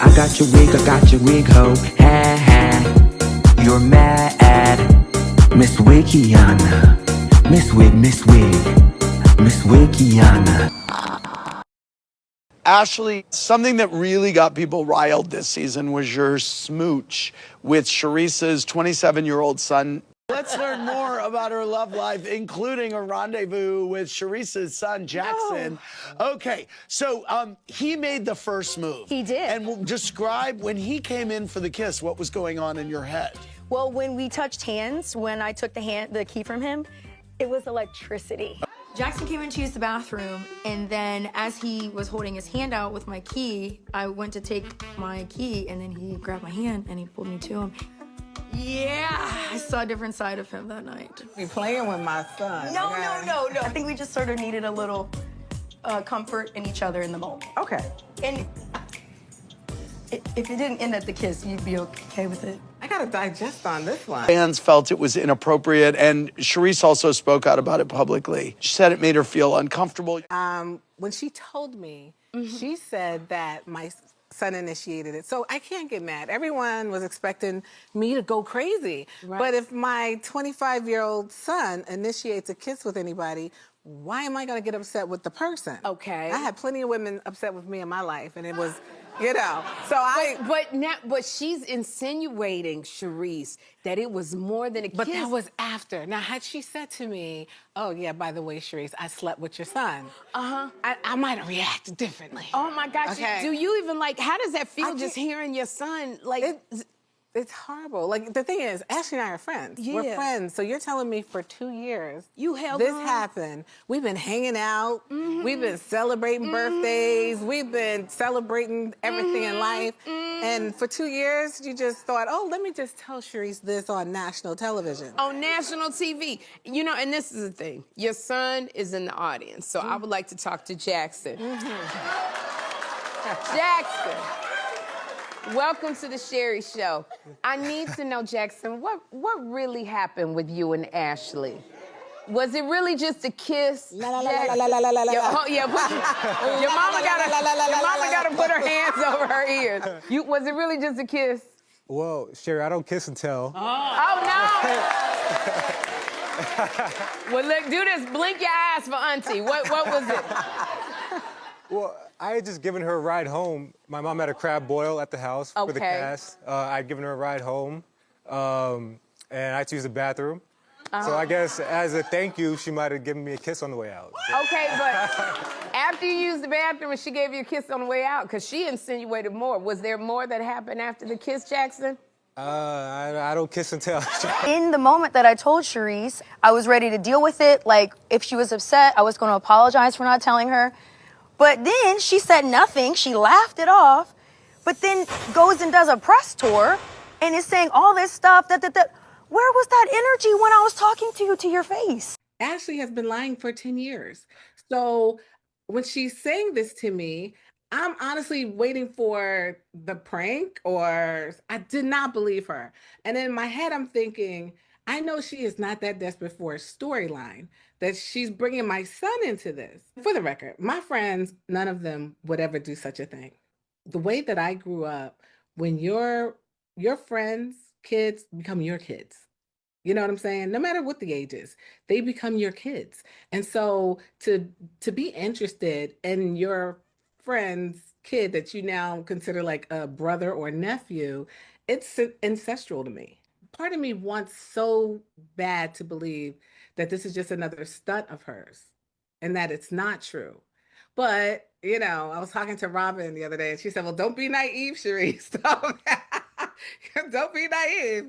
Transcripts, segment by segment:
I got your wig, ho. Ha ha. You're mad. Miss Wikiana. Miss Wig, Miss Wig. Miss Wikiana. Ashley, something that really got people riled this season was your smooch with Charisse's 27-year-old son. Let's learn more about her love life, including a rendezvous with Charisse's son, Jackson. Okay, so he made the first move. He did. And we'll describe when he came in for the kiss, what was going on in your head? Well, when we touched hands, when I took the key from him, it was electricity. Jackson came in to use the bathroom, and then as he was holding his hand out with my key, I went to take my key, and then he grabbed my hand and he pulled me to him. Yeah, I saw a different side of him that night. You're playing with my son. No. I think we just sort of needed a little comfort in each other in the moment. Okay. And if it didn't end at the kiss, you'd be okay with it? I gotta digest on this one. Fans felt it was inappropriate, and Charisse also spoke out about it publicly. She said it made her feel uncomfortable. When she told me, she said that my son initiated it. So I can't get mad. Everyone was expecting me to go crazy. Right. But if my 25-year-old son initiates a kiss with anybody, why am I gonna get upset with the person? Okay. I had plenty of women upset with me in my life, and it was, But she's insinuating, Charisse, that it was more than a kiss. But that was after. Now, had she said to me, oh, yeah, by the way, Charisse, I slept with your son, I might have reacted differently. Oh, my gosh. Okay. Do you even, how does that feel just hearing your son, It's horrible. The thing is, Ashley and I are friends. Yeah. We're friends. So you're telling me for 2 years You held this on? happened. We've been hanging out. We've been celebrating birthdays. We've been celebrating everything in life. And for 2 years, you just thought, oh, let me just tell Charisse this on national television. on national TV? And this is the thing. Your son is in the audience, so I would like to talk to Jackson. Jackson. Welcome to the Sherry Show. I need to know, Jackson, what really happened with you and Ashley? Was it really just a kiss? La la la la la la la la la. Your mama gotta put her hands over her ears. Was it really just a kiss? Well, Sherry, I don't kiss and tell. Oh no! Well, look, do this. Blink your eyes for Auntie. What was it? Well, I had just given her a ride home. My mom had a crab boil at the house for the Okay. cast. I'd given her a ride home, and I had to use the bathroom. So I guess as a thank you, she might have given me a kiss on the way out. Okay, but after you used the bathroom and she gave you a kiss on the way out, because she insinuated more. Was there more that happened after the kiss, Jackson? I don't kiss and tell. In the moment that I told Charisse, I was ready to deal with it. Like, if she was upset, I was going to apologize for not telling her. But then she said nothing. She laughed it off, but then goes and does a press tour and is saying all this stuff. Where was that energy when I was talking to you to your face? Ashley has been lying for 10 years. So when she's saying this to me, I'm honestly waiting for the prank, or I did not believe her. And in my head, I'm thinking, I know she is not that desperate for a storyline, that she's bringing my son into this. For the record, my friends, none of them would ever do such a thing. The way that I grew up, when your friends' kids become your kids. You know what I'm saying? No matter what the age is, they become your kids. And so to be interested in your friend's kid that you now consider like a brother or nephew, it's ancestral to me. Part of me wants so bad to believe that this is just another stunt of hers and that it's not true. But, I was talking to Robin the other day and she said, well, don't be naive, Charisse. Don't be naive,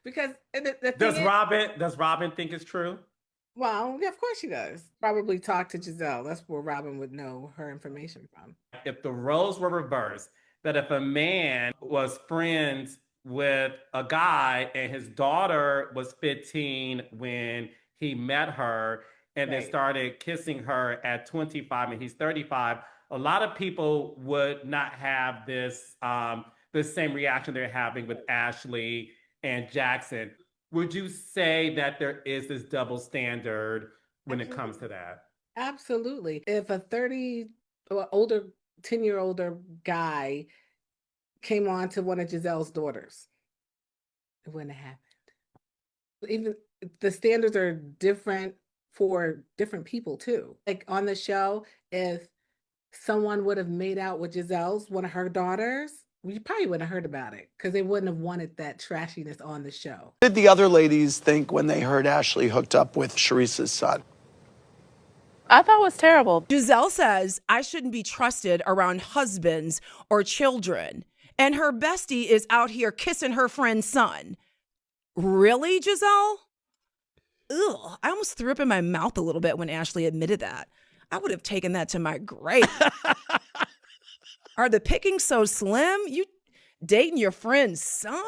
because the thing Does Robin think it's true? Well, yeah, of course she does. Probably talk to Giselle. That's where Robin would know her information from. If the roles were reversed, that if a man was friends with a guy and his daughter was 15 when he met her and then started kissing her at 25 and he's 35, a lot of people would not have this the same reaction they're having with Ashley and Jackson. Would you say that there is this double standard when it comes to that? Absolutely. If a 30 or older, 10-year older guy came on to one of Giselle's daughters, it wouldn't have happened. Even the standards are different for different people too. Like on the show, if someone would have made out with Giselle's, one of her daughters, we probably wouldn't have heard about it because they wouldn't have wanted that trashiness on the show. What did the other ladies think when they heard Ashley hooked up with Charrisse's son? I thought it was terrible. Giselle says I shouldn't be trusted around husbands or children. And her bestie is out here kissing her friend's son. Really, Giselle? Ugh, I almost threw up in my mouth a little bit when Ashley admitted that. I would have taken that to my grave. Are the pickings so slim? You dating your friend's son?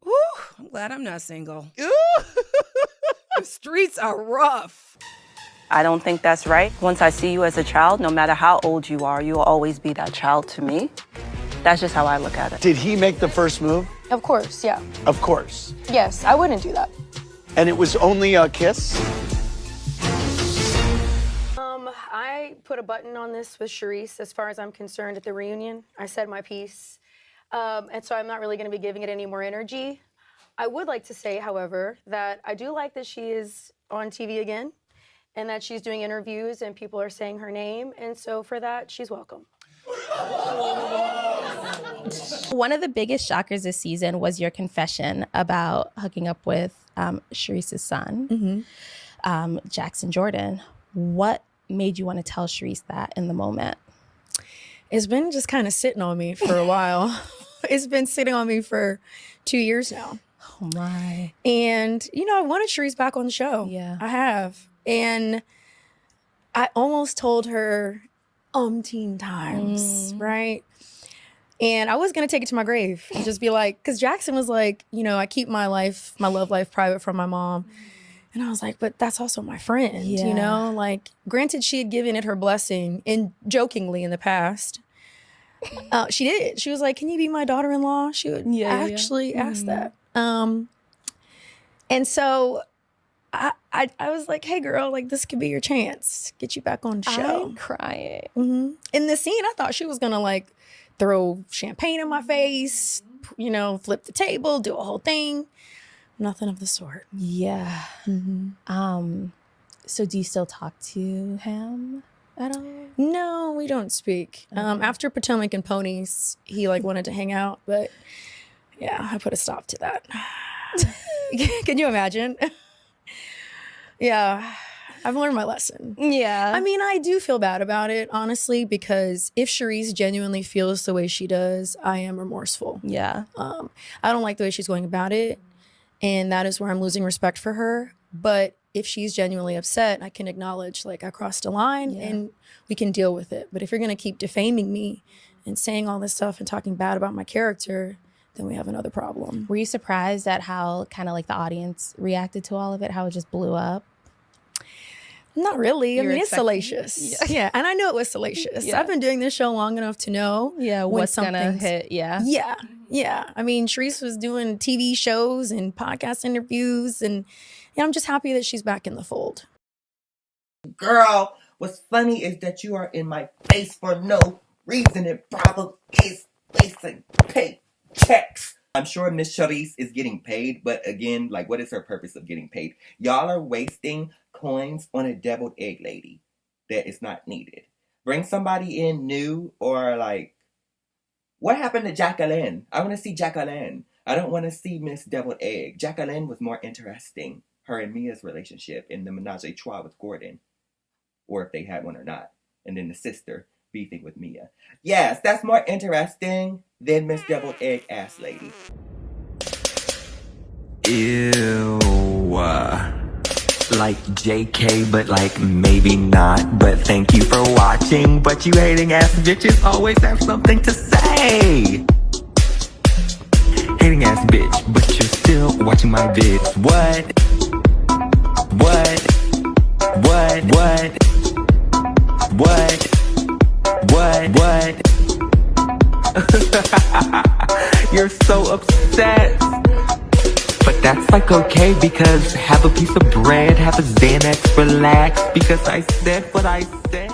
Whew, I'm glad I'm not single. The streets are rough. I don't think that's right. Once I see you as a child, no matter how old you are, you'll always be that child to me. That's just how I look at it. Did he make the first move? Of course, yeah. Of course. Yes, I wouldn't do that. And it was only a kiss? I put a button on this with Charrisse as far as I'm concerned at the reunion. I said my piece. And so I'm not really going to be giving it any more energy. I would like to say, however, that I do like that she is on TV again and that she's doing interviews and people are saying her name. And so for that, she's welcome. One of the biggest shockers this season was your confession about hooking up with Charisse's son, Jackson Jordan. What made you want to tell Charrisse that in the moment? It's been just kind of sitting on me for a while. It's been sitting on me for 2 years now. Oh my. And, you know, I wanted Charrisse back on the show. Yeah. I have. And I almost told her umpteen times, right? And I was going to take it to my grave and just be like, because Jackson was like, you know, I keep my love life private from my mom. And I was like, but that's also my friend, you know? Like, granted, she had given it her blessing and jokingly in the past. She did. She was like, can you be my daughter-in-law? She would actually ask that. And so I was like, hey, girl, like, this could be your chance. Get you back on the show. I'm crying. In the scene, I thought she was going to, like, throw champagne in my face, you know, flip the table, do a whole thing. Nothing of the sort. Yeah. So do you still talk to him at all? No, we don't speak. After Potomac and Ponies, he like wanted to hang out, but yeah, I put a stop to that. Can you imagine? Yeah, I've learned my lesson. Yeah. I mean, I do feel bad about it, honestly, because if Charrisse genuinely feels the way she does, I am remorseful. Yeah. I don't like the way she's going about it. And that is where I'm losing respect for her. But if she's genuinely upset, I can acknowledge, like, I crossed a line and we can deal with it. But if you're going to keep defaming me and saying all this stuff and talking bad about my character, then we have another problem. Were you surprised at how kind of like the audience reacted to all of it, how it just blew up? Not really. I You're mean, it's expecting- salacious. Yeah. And I knew it was salacious. Yeah. I've been doing this show long enough to know when what's gonna something's hit. Yeah. Yeah. I mean, Charrisse was doing TV shows and podcast interviews, and I'm just happy that she's back in the fold. Girl, what's funny is that you are in my face for no reason. It probably is facing paychecks. I'm sure Miss Charrisse is getting paid, but again, like, what is her purpose of getting paid? Y'all are wasting coins on a deviled egg lady that is not needed. Bring somebody in new, or like, what happened to Jacqueline? I want to see Jacqueline. I don't want to see Miss Deviled Egg. Jacqueline was more interesting. Her and Mia's relationship in the menage a trois with Gordon, or if they had one or not. And then the sister beefing with Mia. Yes, that's more interesting than Miss Deviled Egg ass lady. Ew. Like JK, but like maybe not. But thank you for watching. But you hating ass bitches always have something to say. Hating ass bitch, but you're still watching my vids. What? You're so upset. But that's like okay, because have a piece of bread, have a Xanax, relax, because I said what I said.